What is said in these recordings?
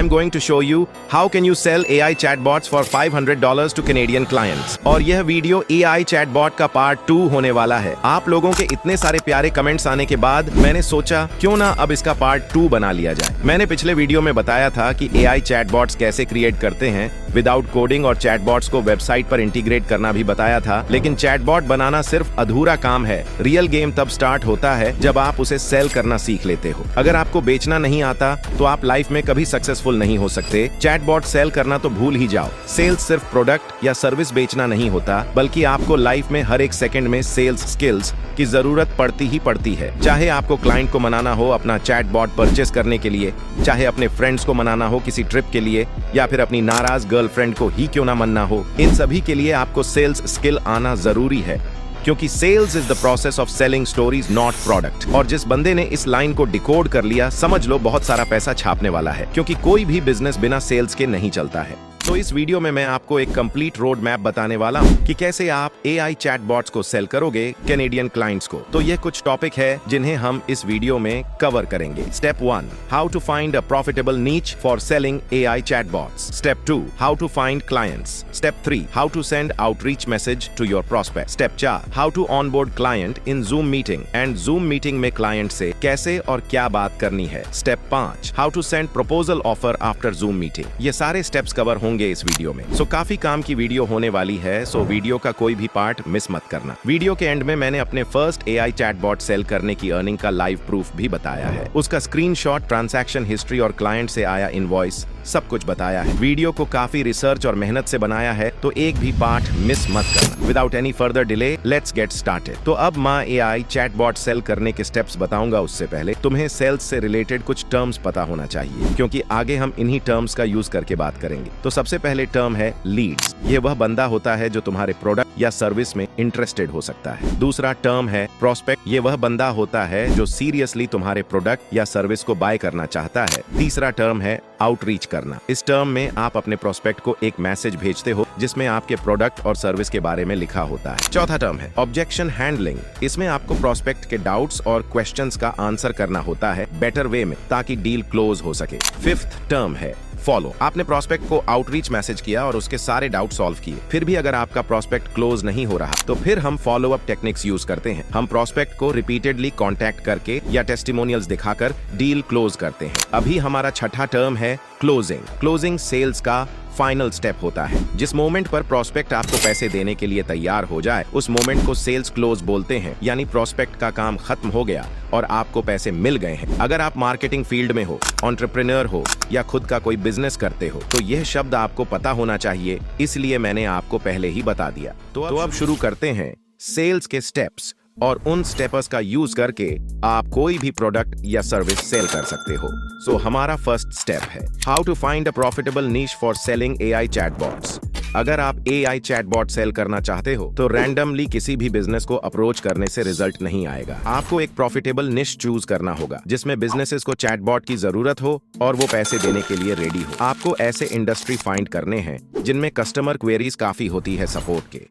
I'm going to show you how can you sell AI chatbots for $500 to Canadian clients। और यह video AI chatbot का part 2 होने वाला है। आप लोगों के इतने सारे प्यारे कमेंट्स आने के बाद मैंने सोचा क्यों ना अब इसका पार्ट 2 बना लिया जाए। मैंने पिछले वीडियो में बताया था कि AI chatbots कैसे क्रिएट करते हैं विदाउट कोडिंग और चैटबॉट्स को वेबसाइट पर इंटीग्रेट करना भी बताया था, लेकिन चैटबॉट बनाना सिर्फ अधूरा काम है। रियल गेम तब स्टार्ट होता है जब आप उसे सेल करना सीख लेते हो। अगर आपको बेचना नहीं आता तो आप लाइफ में कभी सक्सेसफुल नहीं हो सकते। चैटबॉट सेल करना तो भूल ही जाओ। सेल्स सिर्फ प्रोडक्ट या सर्विस बेचना नहीं होता, बल्कि आपको लाइफ में हर एक सेकंड में सेल्स स्किल्स की जरूरत पड़ती ही पड़ती है। चाहे आपको क्लाइंट को मनाना हो अपना चैटबॉट परचेस करने के लिए, चाहे अपने फ्रेंड्स को मनाना हो किसी ट्रिप के लिए, या फिर अपनी नाराज गर्लफ्रेंड को ही क्यों ना मनना हो, इन सभी के लिए आपको सेल्स स्किल आना जरूरी है, क्योंकि sales is the process of selling stories not product. और जिस बंदे ने इस लाइन को डिकोड कर लिया, समझ लो बहुत सारा पैसा छापने वाला है, क्योंकि कोई भी बिजनेस बिना सेल्स के नहीं चलता है। तो इस वीडियो में मैं आपको एक कंप्लीट रोड मैप बताने वाला हूं कि कैसे आप AI चैटबॉट्स को सेल करोगे कैनेडियन क्लाइंट्स को। तो ये कुछ टॉपिक है जिन्हें हम इस वीडियो में कवर करेंगे। Step 1, how to find a profitable niche for selling AI chatbots. Step 2, how to find clients. Step 3, how to send outreach message to your prospect. Step 4, how to onboard client in Zoom meeting and Zoom meeting में client से कैसे और क्या बात करनी है। Step 5, how to send proposal offer after Zoom meeting. ये सारे स्टेप्स कवर होंगे इस वीडियो में। सो काफी काम की वीडियो होने वाली है, सो वीडियो का कोई भी पार्ट मिस मत करना। वीडियो के एंड में मैंने अपने फर्स्ट AI चैटबॉट सेल करने की अर्निंग का लाइव प्रूफ भी बताया है। उसका स्क्रीनशॉट, ट्रांजैक्शन हिस्ट्री और क्लाइंट से आया इनवॉइस सब कुछ बताया है। वीडियो को काफी रिसर्च और मेहनत से बनाया है, तो एक भी पार्ट मिस मत करना। Without any further delay let's get started. तो अब मैं AI चैटबॉट सेल करने के स्टेप्स बताऊंगा, उससे पहले तुम्हें सेल्स से रिलेटेड कुछ टर्म्स पता होना चाहिए, क्योंकि आगे हम इन्हीं टर्म्स का यूज करके बात करेंगे। तो सबसे पहले टर्म है लीड्स। ये वह बंदा होता है जो तुम्हारे प्रोडक्ट या सर्विस में इंटरेस्टेड हो सकता है। दूसरा टर्म है प्रोस्पेक्ट। ये वह बंदा होता है जो सीरियसली तुम्हारे प्रोडक्ट या सर्विस को बाय करना चाहता है। तीसरा टर्म है आउटरीच करना। इस टर्म में आप अपने प्रोस्पेक्ट को एक मैसेज भेजते हो जिसमें आपके प्रोडक्ट और सर्विस के बारे में लिखा होता है। चौथा टर्म है ऑब्जेक्शन हैंडलिंग। इसमें आपको प्रोस्पेक्ट के डाउट्स और क्वेश्चंस का आंसर करना होता है बेटर वे में, ताकि डील क्लोज हो सके। फिफ्थ टर्म है फॉलो। आपने प्रोस्पेक्ट को आउटरीच मैसेज किया और उसके सारे डाउट सॉल्व किए, फिर भी अगर आपका प्रोस्पेक्ट क्लोज नहीं हो रहा, तो फिर हम फॉलो अप टेक्निक्स यूज करते हैं। हम प्रोस्पेक्ट को रिपीटेडली कांटेक्ट करके या टेस्टिमोनियल्स दिखाकर डील क्लोज करते हैं। अभी हमारा छठा टर्म है क्लोजिंग। क्लोजिंग सेल्स का फाइनल स्टेप होता है। जिस मोमेंट पर प्रोस्पेक्ट आपको पैसे देने के लिए तैयार हो जाए, उस मोमेंट को सेल्स क्लोज बोलते हैं, यानी प्रोस्पेक्ट का काम खत्म हो गया और आपको पैसे मिल गए हैं। अगर आप मार्केटिंग फील्ड में हो, एंटरप्रेन्योर हो या खुद का कोई बिजनेस करते हो, तो यह शब्द आपको पता होना चाहिए, इसलिए मैंने आपको पहले ही बता दिया। तो अब शुरू करते हैं सेल्स के स्टेप्स, और उन स्टेप्स का यूज करके आप कोई भी प्रोडक्ट या सर्विस सेल कर सकते हो। सो हमारा फर्स्ट स्टेप है how to find a profitable niche for selling AI chatbots. अगर आप AI चैटबॉट सेल करना चाहते हो, तो रैंडमली किसी भी बिजनेस को अप्रोच करने से रिजल्ट नहीं आएगा। आपको एक प्रॉफिटेबल निश चूज करना होगा जिसमें बिजनेसेस को चैटबॉट की जरूरत हो और वो पैसे देने के लिए रेडी हो। आपको ऐसे इंडस्ट्री फाइंड करने हैं जिनमें कस्टमर क्वेरीज काफी होती है सपोर्ट के।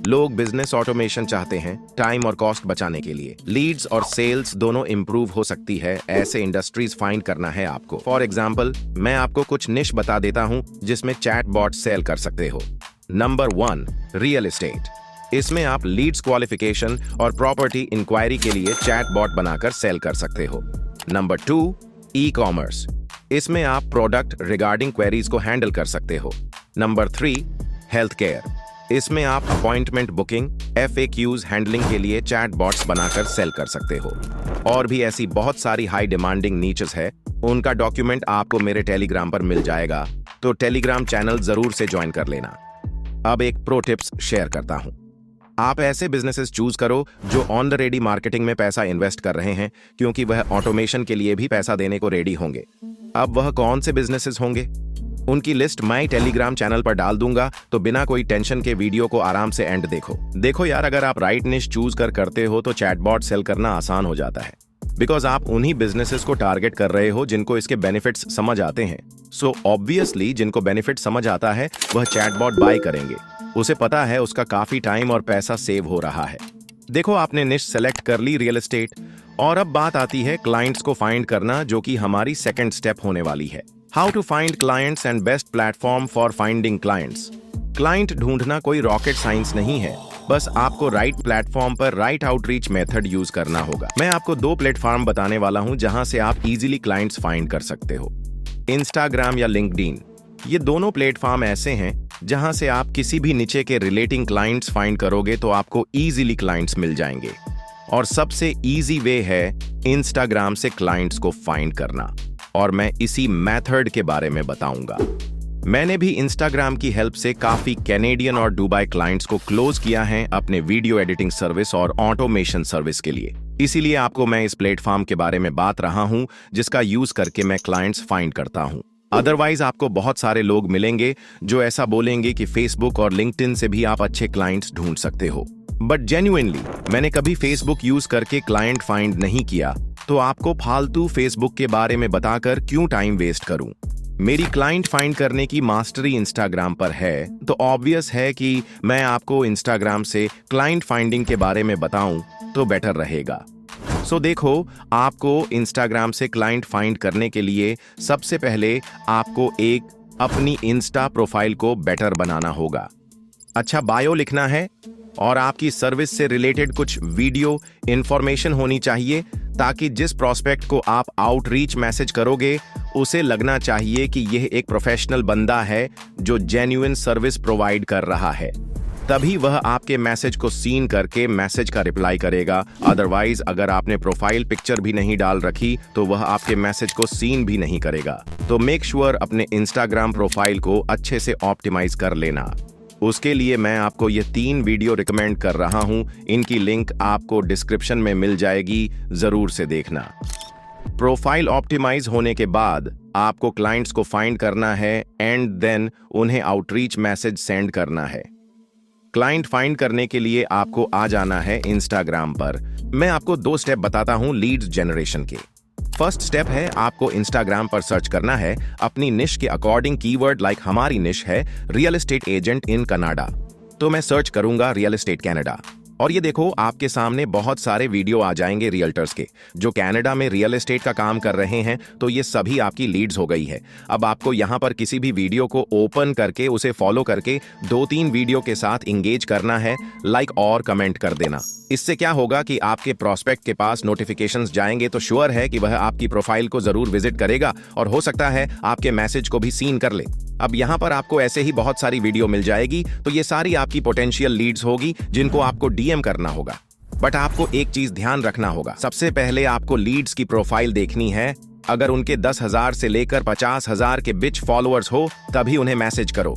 लोग बिजनेस ऑटोमेशन चाहते हैं टाइम और कॉस्ट बचाने के लिए। लीड्स और सेल्स दोनों इंप्रूव हो सकती है, ऐसे इंडस्ट्रीज फाइंड करना है आपको। फॉर एग्जांपल, मैं आपको कुछ निश बता देता हूं जिसमें चैटबॉट सेल कर सकते हो। Number 1, real estate. इसमें आप लीड्स क्वालिफिकेशन और प्रॉपर्टी इंक्वायरी के लिए चैटबॉट बनाकर सेल कर सकते हो। Number 2, e commerce. इसमें आप प्रोडक्ट रिगार्डिंग क्वेरीज को हैंडल कर सकते हो। Number 3, health care. इसमें आप अपॉइंटमेंट बुकिंग, FAQs हैंडलिंग के लिए चैटबॉट्स बनाकर सेल कर सकते हो। और भी ऐसी बहुत सारी हाई डिमांडिंग नीचेस है, उनका डॉक्यूमेंट आपको मेरे टेलीग्राम पर मिल जाएगा, तो टेलीग्राम चैनल जरूर से ज्वाइन कर लेना। अब एक प्रो टिप्स शेयर करता हूं। आप ऐसे बिजनेसेस चूज करो जो ऑन द रेडी मार्केटिंग में पैसा इन्वेस्ट कर रहे हैं, क्योंकि वह ऑटोमेशन के लिए भी पैसा देने को रेडी होंगे। अब वह कौन से बिजनेसेस होंगे, उनकी लिस्ट मैं टेलीग्राम चैनल पर डाल दूंगा, तो बिना कोई टेंशन के वीडियो को आराम से एंड देखो यार, अगर आप राइट निश चूज करते हो तो चैटबॉट सेल करना आसान हो जाता है, बिकॉज आप उन्हीं बिजनेसेस को टारगेट कर रहे हो जिनको इसके बेनिफिट्स समझ आते हैं। सो ऑब्वियसली जिनको बेनिफिट समझ आता है वह चैटबॉट बाय करेंगे। उसे पता है उसका काफी टाइम और पैसा सेव हो रहा है। देखो, आपने निश सेलेक्ट कर ली रियल एस्टेट, और अब बात आती है क्लाइंट्स को फाइंड करना, जो कि हमारी सेकंड स्टेप होने वाली है। How to find clients and best platform for finding clients. Client ढूंढना कोई रॉकेट साइंस नहीं है, बस आपको राइट प्लेटफॉर्म पर राइट आउटरीच मेथड यूज करना होगा। मैं आपको 2 प्लेटफॉर्म बताने वाला हूं जहां से आप इजीली क्लाइंट्स फाइंड कर सकते हो, इंस्टाग्राम या लिंक्डइन। ये दोनों प्लेटफॉर्म ऐसे हैं जहां से आप किसी भी नीचे के रिलेटिंग क्लाइंट्स फाइंड करोगे तो आपको इजीली क्लाइंट्स मिल जाएंगे। और सबसे इजी वे है इंस्टाग्राम से क्लाइंट्स को फाइंड करना, और मैं इसी मेथड के बारे में बताऊंगा। मैंने भी इंस्टाग्राम की हेल्प से काफी कैनेडियन और दुबई क्लाइंट्स को क्लोज किया है अपने वीडियो एडिटिंग सर्विस और ऑटोमेशन सर्विस के लिए। इसीलिए आपको मैं इस प्लेटफॉर्म के बारे में बात रहा हूं जिसका यूज करके मैं क्लाइंट्स फाइंड करता हूं। अदरवाइज आपको बहुत सारे लोग मिलेंगे जो ऐसा बोलेंगे कि फेसबुक और लिंक्डइन से भी आप अच्छे क्लाइंट्स ढूंढ सकते हो, बट जेन्युइनली मैंने कभी फेसबुक यूज करके क्लाइंट फाइंड नहीं किया, तो आपको फालतू फेसबुक के बारे में बताकर क्यों टाइम वेस्ट करूं। मेरी क्लाइंट फाइंड करने की मास्टरी इंस्टाग्राम पर है, तो ऑब्वियस है कि मैं आपको इंस्टाग्राम से क्लाइंट फाइंडिंग के बारे में बताऊं तो बेटर रहेगा। सो देखो, आपको इंस्टाग्राम से क्लाइंट फाइंड करने के लिए सबसे पहले आपको एक अपनी इंस्टा प्रोफाइल को बेटर बनाना होगा। अच्छा बायो लिखना है और आपकी सर्विस से रिलेटेड कुछ वीडियो इंफॉर्मेशन होनी चाहिए, ताकि जिस प्रोस्पेक्ट को आप आउटरीच मैसेज करोगे उसे लगना चाहिए कि यह एक प्रोफेशनल बंदा है जो जेन्युइन सर्विस प्रोवाइड कर रहा है। तभी वह आपके मैसेज को सीन करके मैसेज का रिप्लाई करेगा। अदरवाइज अगर आपने प्रोफाइल पिक्चर भी नहीं डाल रखी तो वह आपके मैसेज को सीन भी नहीं करेगा। तो मेक श्योर अपने इंस्टाग्राम प्रोफाइल को अच्छे से ऑप्टिमाइज कर लेना। उसके लिए मैं आपको ये 3 वीडियो रिकमेंड कर रहा हूं, इनकी लिंक आपको डिस्क्रिप्शन में मिल जाएगी, जरूर से देखना। प्रोफाइल ऑप्टिमाइज होने के बाद आपको क्लाइंट्स को फाइंड करना है एंड देन उन्हें आउटरीच मैसेज सेंड करना है। क्लाइंट फाइंड करने के लिए आपको आ जाना है इंस्टाग्राम पर। मैं आपको 2 स्टेप बताता हूं लीड्स जनरेशन के। फर्स्ट स्टेप है आपको इंस्टाग्राम पर सर्च करना है अपनी निश के अकॉर्डिंग कीवर्ड, लाइक हमारी निश है real estate agent in Canada, तो मैं सर्च करूंगा रियल एस्टेट कनाडा। और ये देखो आपके सामने बहुत सारे वीडियो आ जाएंगे रियल्टर्स के जो कनाडा में रियल एस्टेट का काम कर रहे हैं, तो ये सभी आपकी लीड्स हो गई है। अब आपको यहाँ पर किसी भी वीडियो को ओपन करके उसे फॉलो करके 2-3 वीडियो के साथ इंगेज करना है, लाइक और कमेंट कर देना। इससे क्या होगा कि आपके प्रोस्पेक्ट के पास नोटिफिकेशंस जाएंगे तो श्योर है कि वह आपकी प्रोफाइल को जरूर विजिट करेगा और हो सकता है आपके मैसेज को भी सीन कर ले। अब यहाँ पर आपको ऐसे ही बहुत सारी वीडियो मिल जाएगी, तो ये सारी आपकी पोटेंशियल लीड्स होगी जिनको आपको डीएम करना होगा। बट आपको एक चीज ध्यान रखना होगा, सबसे पहले आपको लीड्स की प्रोफाइल देखनी है। अगर उनके 10,000 से लेकर 50,000 के बीच फॉलोअर्स हो तभी उन्हें मैसेज करो,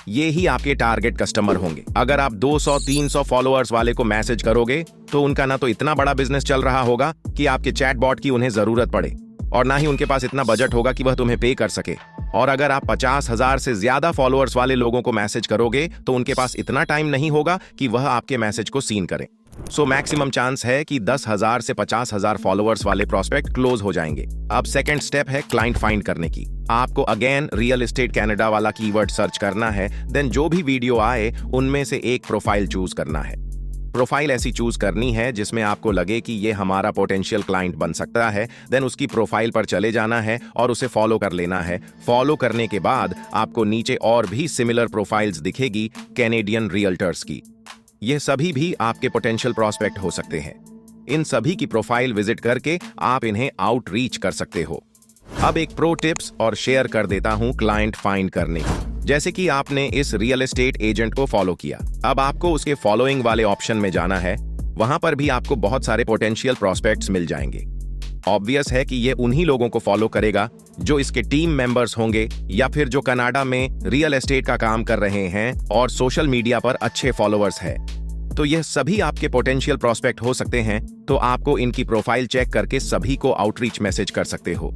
ये ही आपके टारगेट कस्टमर होंगे। अगर आप 200-300 फॉलोअर्स वाले को मैसेज करोगे तो उनका ना तो इतना बड़ा बिजनेस चल रहा होगा कि आपके चैटबॉट की उन्हें जरूरत पड़े, और ना ही उनके पास इतना बजट होगा कि वह तुम्हें पे कर सके। और अगर आप 50,000 से ज्यादा फॉलोअर्स वाले लोगों को मैसेज करोगे तो उनके पास इतना टाइम नहीं होगा कि वह आपके मैसेज को सीन करें। सो मैक्सिमम चांस है कि 10,000 से 50,000 फॉलोअर्स वाले प्रोस्पेक्ट क्लोज हो जाएंगे। अब सेकंड स्टेप है क्लाइंट फाइंड करने की। आपको अगेन रियल एस्टेट कनाडा वाला कीवर्ड सर्च करना है, देन जो भी वीडियो आए उनमें से एक प्रोफाइल चूज करना है। प्रोफाइल ऐसी चूज करनी है जिसमें आपको लगे कि ये हमारा पोटेंशियल क्लाइंट बन सकता है। देन उसकी प्रोफाइल पर चले जाना है और उसे फॉलो कर लेना है। फॉलो करने के बाद आपको नीचे और भी सिमिलर प्रोफाइल्स दिखेगी कैनेडियन रियल्टर्स की। ये सभी भी आपके पोटेंशियल प्रोस्पेक्ट हो सकते हैं। इन सभी की प्रोफाइल विजिट करके आप इन्हें आउटरीच कर सकते हो। अब एक प्रो टिप्स और शेयर कर देता हूं क्लाइंट फाइंड करने की। जैसे कि आपने इस रियल एस्टेट एजेंट को फॉलो किया, अब आपको उसके फॉलोइंग वाले ऑप्शन में जाना है। वहां पर भी आपको बहुत सारे पोटेंशियल प्रोस्पेक्ट्स मिल जाएंगे। ऑब्वियस है कि ये उन्हीं लोगों को फॉलो करेगा जो इसके टीम मेंबर्स होंगे या फिर जो कनाडा में रियल एस्टेट का काम कर रहे हैं और सोशल मीडिया पर अच्छे फॉलोअर्स हैं। तो यह सभी आपके पोटेंशियल प्रोस्पेक्ट हो सकते हैं। तो आपको इनकी प्रोफाइल चेक करके सभी को आउटरीच मैसेज कर सकते हो।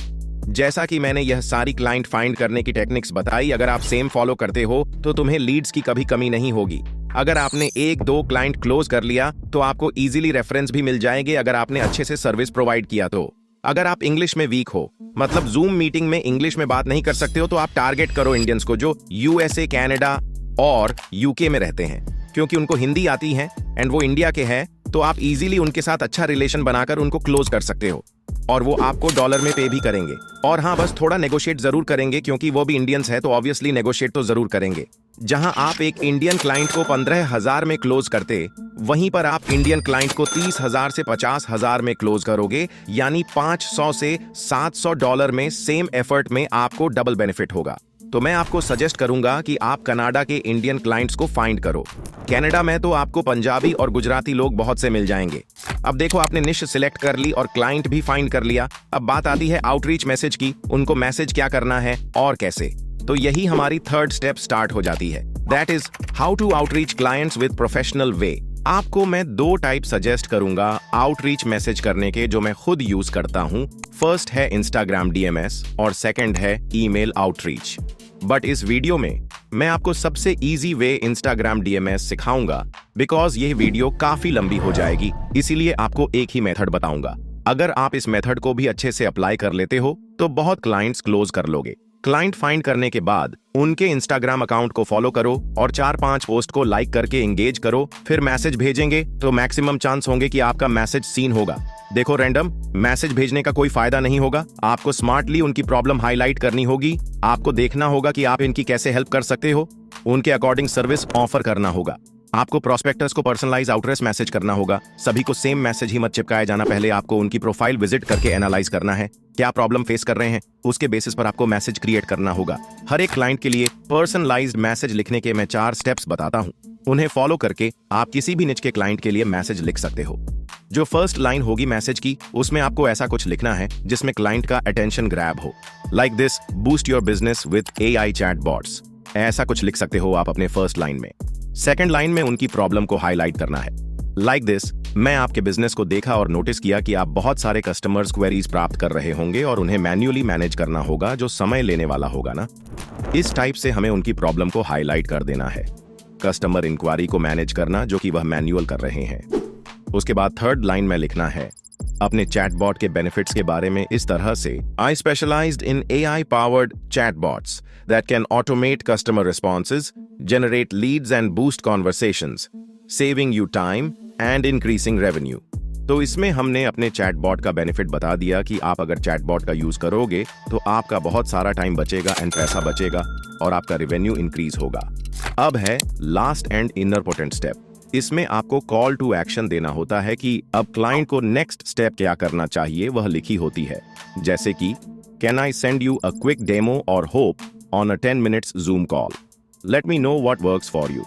जैसा कि मैंने यह सारी क्लाइंट फाइंड करने की टेक्निक्स बताई, अगर आप सेम फॉलो करते हो तो तुम्हें लीड्स की कभी कमी नहीं होगी। अगर आपने 1-2 क्लाइंट क्लोज कर लिया तो आपको इजीली रेफरेंस भी मिल जाएंगे अगर आपने अच्छे से सर्विस प्रोवाइड किया तो। अगर आप इंग्लिश में वीक हो, मतलब जूम मीटिंग में इंग्लिश में बात नहीं कर सकते हो, तो आप टारगेट करो इंडियंस को जो यूएसए, कनाडा और यूके में रहते हैं, क्योंकि उनको हिंदी आती है एंड वो इंडिया के हैं। तो आप इजीली उनके साथ अच्छा रिलेशन बनाकर उनको क्लोज कर सकते हो। और वो आपको डॉलर में पे भी करेंगे। और हाँ, बस थोड़ा नेगोशिएट जरूर करेंगे क्योंकि वो भी इंडियंस है, तो ऑब्वियसली नेगोशिएट तो जरूर करेंगे। जहां आप एक इंडियन क्लाइंट को 15,000 में क्लोज करते, वहीं पर आप इंडियन क्लाइंट को 30,000 से 50,000 में क्लोज करोगे, यानी 500 से 700 डॉलर में सेम एफर्ट में आपको डबल बेनिफिट होगा। तो मैं आपको सजेस्ट करूंगा कि आप कनाडा के इंडियन क्लाइंट्स को फाइंड करो। कनाडा में तो आपको पंजाबी और गुजराती लोग बहुत से मिल जाएंगे। अब देखो, आपने निश सिलेक्ट कर ली और क्लाइंट भी फाइंड कर लिया। अब बात आती है आउटरीच मैसेज की, उनको मैसेज क्या करना है और कैसे। तो यही हमारी थर्ड स्टेप स्टार्ट हो जाती है, that is how to outreach clients with professional way. आपको मैं 2 टाइप सजेस्ट करूंगा आउटरीच मैसेज करने के, जो मैं खुद यूज करता हूं। फर्स्ट है इंस्टाग्राम डीएमएस और सेकंड है ईमेल आउटरीच। बट इस वीडियो में मैं आपको सबसे इजी वे इंस्टाग्राम डीएमएस सिखाऊंगा, बिकॉज ये वीडियो काफी लंबी हो जाएगी, इसीलिए आपको एक ही मेथड बताऊंगा। अगर आप इस मेथड को भी अच्छे से अप्लाई कर लेते हो तो बहुत क्लाइंट्स क्लोज कर लोगे। क्लाइंट फाइंड करने के बाद उनके इंस्टाग्राम अकाउंट को फॉलो करो और 4-5 पोस्ट को लाइक करके एंगेज करो, फिर मैसेज भेजेंगे तो मैक्सिमम चांस होंगे कि आपका मैसेज सीन होगा। देखो, रैंडम मैसेज भेजने का कोई फायदा नहीं होगा। आपको स्मार्टली उनकी प्रॉब्लम हाईलाइट करनी होगी। आपको देखना होगा कि आप इनकी कैसे हेल्प कर सकते हो, उनके अकॉर्डिंग सर्विस ऑफर करना होगा। आपको प्रोस्पेक्टर्स को पर्सनलाइज आउटरीच मैसेज करना होगा। सभी को सेम मैसेज ही मत चिपकाया जाना। पहले आपको उनकी प्रोफाइल विजिट करके एनालाइज करना है, क्या प्रॉब्लम फेस कर रहे हैं, उसके बेसिस पर आपको मैसेज क्रिएट करना होगा। हर एक क्लाइंट के लिए पर्सनलाइज्ड मैसेज लिखने के मैं 4 स्टेप्स बताता हूं। उन्हें फॉलो करके आप किसी भी निच के क्लाइंट के लिए मैसेज लिख सकते हो। जो फर्स्ट लाइन होगी मैसेज की, उसमें आपको ऐसा कुछ लिखना है जिसमें क्लाइंट का अटेंशन ग्रैब हो। Like this, boost your business with AI chatbots. ऐसा कुछ लिख सकते हो आप अपने फर्स्ट लाइन में। सेकंड लाइन में उनकी प्रॉब्लम को हाईलाइट करना है। लाइक दिस, मैं आपके बिजनेस को देखा और नोटिस किया कि आप बहुत सारे कस्टमर्स क्वेरीज प्राप्त कर रहे होंगे और उन्हें मैन्युअली मैनेज करना होगा, जो समय लेने वाला होगा ना। इस टाइप से हमें उनकी प्रॉब्लम को हाईलाइट कर देना है। कस्टमर इंक्वायरी को मैनेज करना, जो कि वह मैन्युअल कर रहे हैं। उसके बाद थर्ड लाइन में लिखना है अपने चैटबॉट के बेनिफिट्स के बारे में इस तरह से, I specialised in AI powered chatbots that can automate customer responses, generate leads and boost conversations, saving you time and increasing revenue। तो इसमें हमने अपने चैटबॉट का बेनिफिट बता दिया कि आप अगर चैटबॉट का यूज करोगे तो आपका बहुत सारा टाइम बचेगा एंड पैसा बचेगा और आपका रेवेन्यू इंक्रीज होगा। अब है last and inner potent step. इसमें आपको कॉल टू एक्शन देना होता है कि अब क्लाइंट को नेक्स्ट स्टेप क्या करना चाहिए, वह लिखी होती है। जैसे कि can I send you a quick demo और hope on a 10 minutes Zoom call. Let me know what works for you.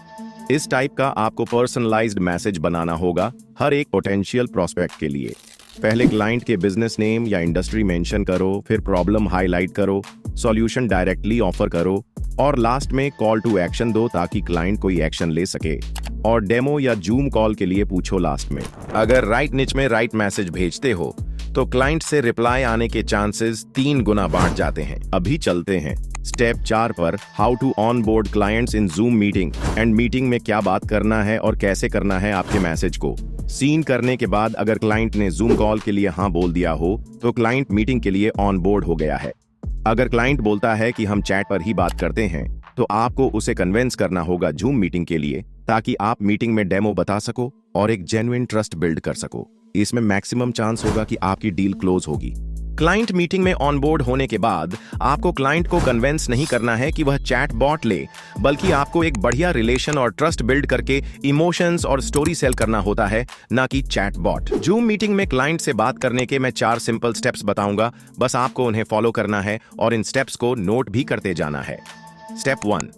इस टाइप का आपको पर्सनलाइज्ड मैसेज बनाना होगा हर एक पोटेंशियल प्रोस्पेक्ट के लिए। पहले क्लाइंट के बिजनेस नेम या इंडस्ट्री मेंशन करो, फिर प्रॉब्लम हाईलाइट करो, सॉल्यूशन डायरेक्टली ऑफर करो और लास्ट में कॉल टू एक्शन दो ताकि क्लाइंट कोई एक्शन ले सके। और डेमो या जूम कॉल के लिए पूछो लास्ट में। अगर राइट निच में राइट मैसेज भेजते हो तो क्लाइंट से रिप्लाई आने के चांसेस 3 गुना बढ़ जाते हैं। अभी चलते हैं स्टेप 4 पर, how to onboard clients in Zoom meeting. And meeting में क्या बात करना है और कैसे करना है आपके मैसेज को। सीन करने के बाद अगर क्लाइंट ने जूम कॉल के लिए हाँ बोल दिया हो तो क्लाइंट मीटिंग के लिए ऑन बोर्ड हो गया है। अगर क्लाइंट बोलता है कि हम चैट पर ही बात करते हैं तो आपको उसे कन्विंस करना होगा जूम मीटिंग के लिए, ताकि आप मीटिंग में डेमो बता सको और एक जेन्युइन ट्रस्ट बिल्ड कर सको। इसमें मैक्सिमम चांस होगा कि आपकी डील क्लोज होगी। क्लाइंट मीटिंग में ऑनबोर्ड होने के बाद आपको क्लाइंट को कन्विंस नहीं करना है कि वह चैट बॉट ले, बल्कि आपको एक बढ़िया रिलेशन और ट्रस्ट बिल्ड करके इमोशंस और स्टोरी सेल करना होता है, ना कि चैट बॉट। जूम मीटिंग में क्लाइंट से बात करने के मैं 4 सिंपल स्टेप्स बताऊंगा, बस आपको उन्हें फॉलो करना है और इन स्टेप्स को नोट भी करते जाना है। स्टेप 1,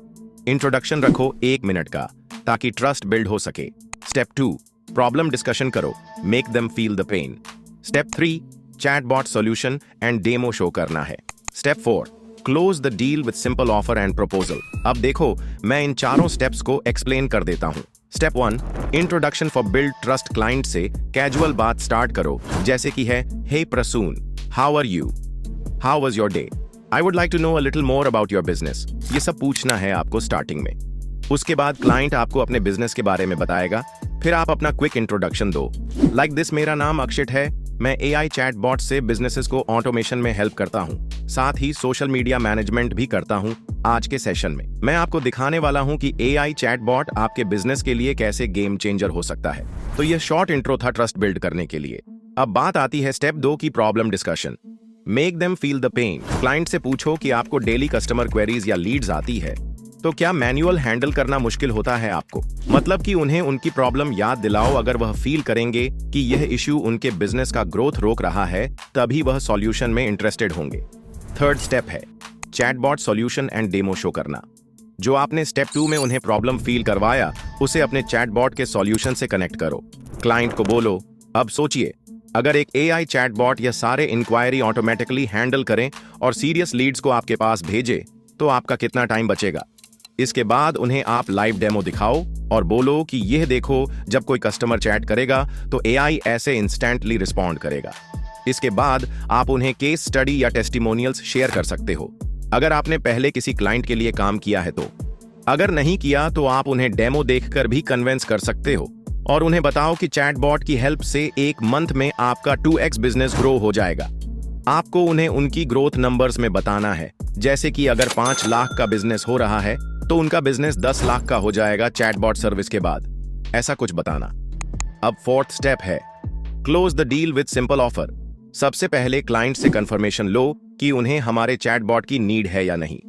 इंट्रोडक्शन रखो 1 मिनट का ताकि ट्रस्ट बिल्ड हो सके। स्टेप 2, प्रॉब्लम डिस्कशन करो, make them feel the pain. Step 3, chatbot solution and demo show करना है। Step 4, close the deal with simple offer and proposal. अब देखो, मैं इन चारों स्टेप्स को एक्सप्लेन कर देता हूं। Step 1, introduction for build trust. Client से कैजुअल बात स्टार्ट करो, जैसे कि है, hey Prasoon, how are you, how was your day, I would like to know a little more about your business. ये सब पूछना है आपको स्टार्टिंग में। उसके बाद क्लाइंट आपको अपने बिजनेस के बारे में बताएगा, फिर आप अपना क्विक इंट्रोडक्शन दो। लाइक दिस, मेरा नाम अक्षित है, मैं एआई चैटबॉट से बिजनेसेस को ऑटोमेशन में हेल्प करता हूं, साथ ही सोशल मीडिया मैनेजमेंट भी करता हूं। आज के सेशन में मैं आपको दिखाने वाला हूं कि एआई चैटबॉट आपके बिजनेस के लिए कैसे गेम चेंजर हो सकता है। तो यह शॉर्ट इंट्रो था ट्रस्ट बिल्ड करने के लिए। अब बात आती है स्टेप 2 की problem discussion. Make them feel the pain. Client से पूछो कि आपको डेली कस्टमर क्वेरीज या लीड्स आती है तो क्या मैनुअल हैंडल करना मुश्किल होता है आपको? मतलब कि उन्हें उनकी प्रॉब्लम याद दिलाओ। अगर वह फील करेंगे कि यह इश्यू उनके बिजनेस का ग्रोथ रोक रहा है तभी वह सॉल्यूशन में इंटरेस्टेड होंगे। थर्ड स्टेप है chatbot solution and demo show करना। जो आपने स्टेप 2 में उन्हें प्रॉब्लम फील करवाया उसे अपने चैटबॉट के सॉल्यूशन से कनेक्ट करो। क्लाइंट को बोलो, अब सोचिए अगर एक एआई चैटबॉट यह सारे इंक्वायरी ऑटोमेटिकली हैंडल करें और सीरियस लीड्स को आपके पास भेजे तो आपका कितना टाइम बचेगा। इसके बाद उन्हें आप लाइव डेमो दिखाओ और बोलो कि यह देखो जब कोई कस्टमर चैट करेगा तो एआई ऐसे इंस्टेंटली रिस्पॉन्ड करेगा। इसके बाद आप उन्हें केस स्टडी या टेस्टिमोनियल्स शेयर कर सकते हो अगर आपने पहले किसी क्लाइंट के लिए काम किया है तो। अगर नहीं किया तो आप उन्हें डेमो देखकर भी कन्विंस कर सकते हो और उन्हें बताओ कि चैटबॉट की हेल्प से 1 मंथ में आपका 2x बिजनेस ग्रो हो जाएगा। आपको उन्हें उनकी ग्रोथ नंबर्स में बताना है, जैसे कि अगर 5 लाख का बिजनेस हो रहा है तो उनका बिजनेस 10 लाख का हो जाएगा चैटबॉट सर्विस के बाद। ऐसा कुछ बताना। अब फोर्थ स्टेप है close the deal with simple offer. सबसे पहले क्लाइंट से कंफर्मेशन लो कि उन्हें हमारे चैटबॉट की नीड है या नहीं।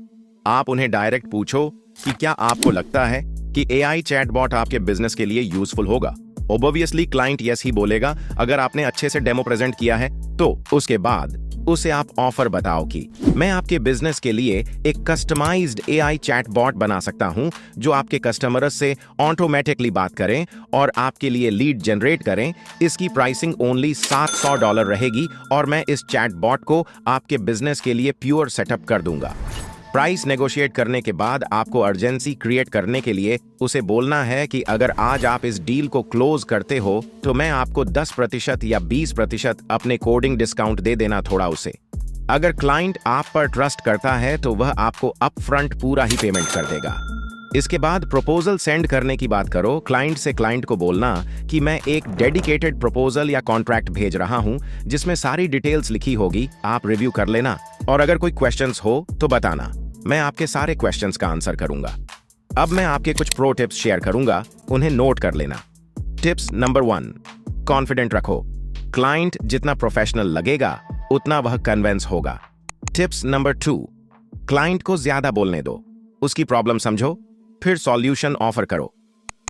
आप उन्हें डायरेक्ट पूछो कि क्या आपको लगता है कि एआई चैटबॉट आपके बिजनेस के लिए यूजफुल होगा। ऑब्वियसली क्लाइंट यस ही बोलेगा अगर आपने अच्छे से डेमो प्रेजेंट किया है तो। उसके बाद उसे आप ऑफर बताओ कि मैं आपके बिजनेस के लिए एक कस्टमाइज्ड एआई चैटबॉट बना सकता हूं जो आपके कस्टमर्स से ऑटोमेटिकली बात करें और आपके लिए लीड जनरेट करें। इसकी प्राइसिंग ओनली $700 रहेगी और मैं इस चैटबॉट को आपके बिजनेस के लिए प्योर सेटअप कर दूंगा। प्राइस नेगोशिएट करने के बाद आपको अर्जेंसी क्रिएट करने के लिए उसे बोलना है कि अगर आज आप इस डील को क्लोज करते हो तो मैं आपको 10% या 20% अपने कोडिंग डिस्काउंट दे देना थोड़ा उसे। अगर क्लाइंट आप पर ट्रस्ट करता है तो वह आपको अपफ्रंट पूरा ही पेमेंट कर देगा। इसके बाद प्रपोजल सेंड करने की बात करो। क्लाइंट से क्लाइंट को बोलना कि मैं एक डेडिकेटेड प्रपोजल या कॉन्ट्रैक्ट भेज रहा हूं जिसमें सारी डिटेल्स लिखी होगी, आप रिव्यू कर लेना और अगर कोई क्वेश्चंस हो तो बताना, मैं आपके सारे क्वेश्चंस का आंसर करूंगा। अब मैं आपके कुछ प्रो टिप्स शेयर करूंगा, उन्हें नोट कर लेना। टिप्स नंबर 1, कॉन्फिडेंट रखो। क्लाइंट जितना प्रोफेशनल लगेगा उतना वह कन्विंस होगा। टिप्स नंबर 2, क्लाइंट को ज्यादा बोलने दो, उसकी प्रॉब्लम समझो फिर सॉल्यूशन ऑफर करो।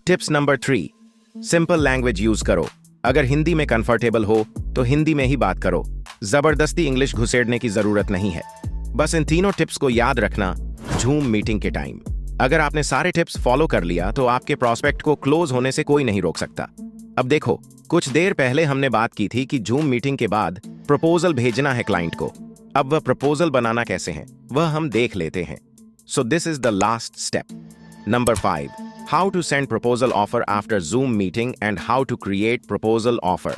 Tips number 3, simple language use करो। अगर हिंदी में कंफर्टेबल हो तो हिंदी में ही बात करो, जबरदस्ती इंग्लिश घुसेड़ने की जरूरत नहीं है। बस इन तीनों टिप्स को याद रखना जूम मीटिंग के टाइम। अगर आपने सारे टिप्स फॉलो कर लिया तो आपके प्रॉस्पेक्ट को क्लोज होने से कोई नहीं रोक सकता। अब देखो, कुछ देर पहले हमने बात की थी कि जूम मीटिंग के बाद प्रपोजल भेजना है क्लाइंट को। अब वह प्रपोजल बनाना कैसे है वह हम देख लेते हैं। So this is the last step. Number 5, how to send proposal offer after Zoom meeting and how to create proposal offer.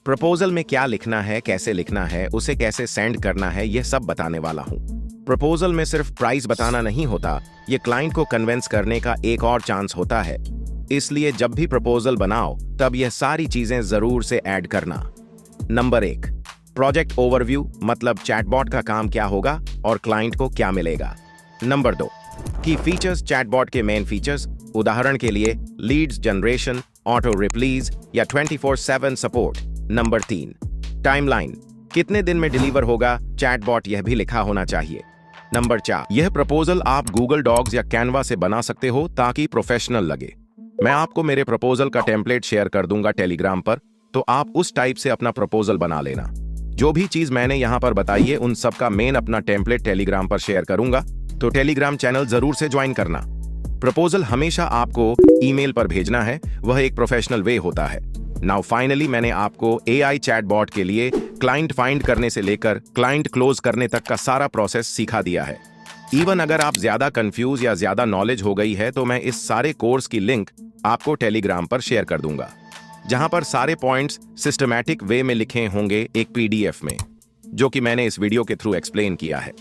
Proposal में क्या लिखना है, कैसे लिखना है, उसे कैसे सेंड करना है, यह सब बताने वाला हूं। प्रपोजल में सिर्फ प्राइस बताना नहीं होता, यह क्लाइंट को कन्विंस करने का एक और चांस होता है। इसलिए जब भी प्रपोजल बनाओ तब यह सारी चीजें जरूर से ऐड करना। नंबर 1, प्रोजेक्ट ओवरव्यू, मतलब चैटबॉट का काम क्या होगा और क्लाइंट को क्या मिलेगा। नंबर 2, की फीचर्स, चैटबॉट के मेन फीचर्स, उदाहरण के लिए लीड्स जनरेशन, ऑटो रिप्लीज या 24/7 सपोर्ट। नंबर 3, टाइमलाइन, कितने दिन में डिलीवर होगा चैटबॉट, यह भी लिखा होना चाहिए। नंबर 4, यह प्रपोजल आप गूगल डॉक्स या कैनवा से बना सकते हो ताकि प्रोफेशनल लगे। मैं आपको मेरे प्रपोजल का टेम्पलेट शेयर कर दूंगा टेलीग्राम पर, तो आप उस टाइप से अपना प्रपोजल बना लेना। जो भी चीज मैंने यहाँ पर बताई है उन सब का मेन अपना टेम्पलेट टेलीग्राम पर शेयर करूंगा, तो टेलीग्राम चैनल जरूर से ज्वाइन करना। प्रपोजल हमेशा आपको ईमेल पर भेजना है, वह एक प्रोफेशनल वे होता है। नाउ फाइनली मैंने आपको एआई चैटबॉट के लिए क्लाइंट फाइंड करने से लेकर क्लाइंट क्लोज करने तक का सारा प्रोसेस सिखा दिया है। इवन अगर आप ज्यादा कंफ्यूज या ज्यादा नॉलेज हो गई है तो मैं इस सारे कोर्स की लिंक आपको टेलीग्राम पर शेयर कर दूंगा, जहां पर सारे पॉइंट्स सिस्टमैटिक वे में लिखे होंगे एक पीडीएफ में, जो कि मैंने इस वीडियो के थ्रू एक्सप्लेन किया है।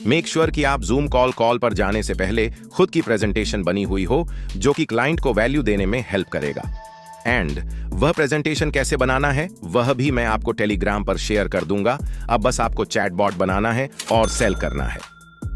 मेक श्योर कि आप जूम कॉल पर जाने से पहले खुद की प्रेजेंटेशन बनी हुई हो जो कि क्लाइंट को वैल्यू देने में हेल्प करेगा। एंड वह प्रेजेंटेशन कैसे बनाना है वह भी मैं आपको टेलीग्राम पर शेयर कर दूंगा। अब बस आपको चैटबॉट बनाना है और सेल करना है।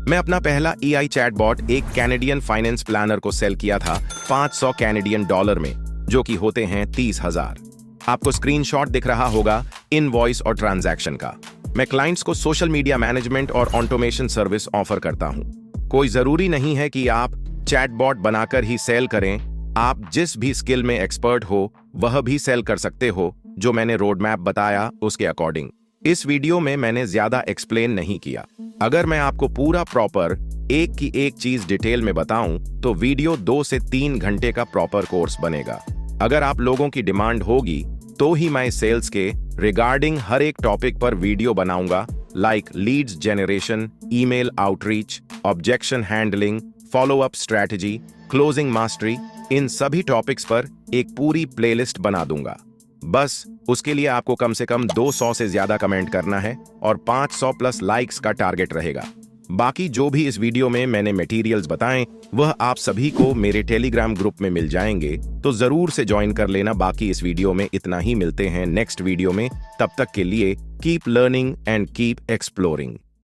मैं अपना पहला एआई चैटबॉट एक कैनेडियन फाइनेंस प्लानर को सेल किया था $500 कैनेडियन में, जो कि होते हैं 30,000। आपको स्क्रीनशॉट दिख रहा होगा इनवॉइस और ट्रांजैक्शन का। मैं क्लाइंट्स को सोशल मीडिया मैनेजमेंट और ऑटोमेशन सर्विस ऑफर करता हूं। कोई जरूरी नहीं है कि आप चैटबॉट बनाकर ही सेल करें। आप जिस भी स्किल में एक्सपर्ट हो वह भी सेल कर सकते हो, जो मैंने रोड मैप बताया उसके अकॉर्डिंग। इस वीडियो में मैंने ज्यादा एक्सप्लेन नहीं किया। अगर मैं आपको पूरा प्रॉपर एक की एक चीज डिटेल में बताऊं तो वीडियो 2 से 3 घंटे का प्रॉपर कोर्स बनेगा। अगर आप लोगों की डिमांड होगी तो ही मैं सेल्स के रिगार्डिंग हर एक टॉपिक पर वीडियो बनाऊंगा, like leads generation, email outreach, objection handling, follow up strategy, closing mastery. इन सभी टॉपिक्स पर एक पूरी प्लेलिस्ट बना दूंगा। बस उसके लिए आपको कम से कम 200 से ज्यादा कमेंट करना है और 500 प्लस लाइक्स का टारगेट रहेगा। बाकी जो भी इस वीडियो में मैंने मटेरियल्स बताएं वह आप सभी को मेरे टेलीग्राम ग्रुप में मिल जाएंगे, तो जरूर से ज्वाइन कर लेना। बाकी इस वीडियो में इतना ही, मिलते हैं नेक्स्ट वीडियो में। तब तक के लिए keep learning and keep exploring.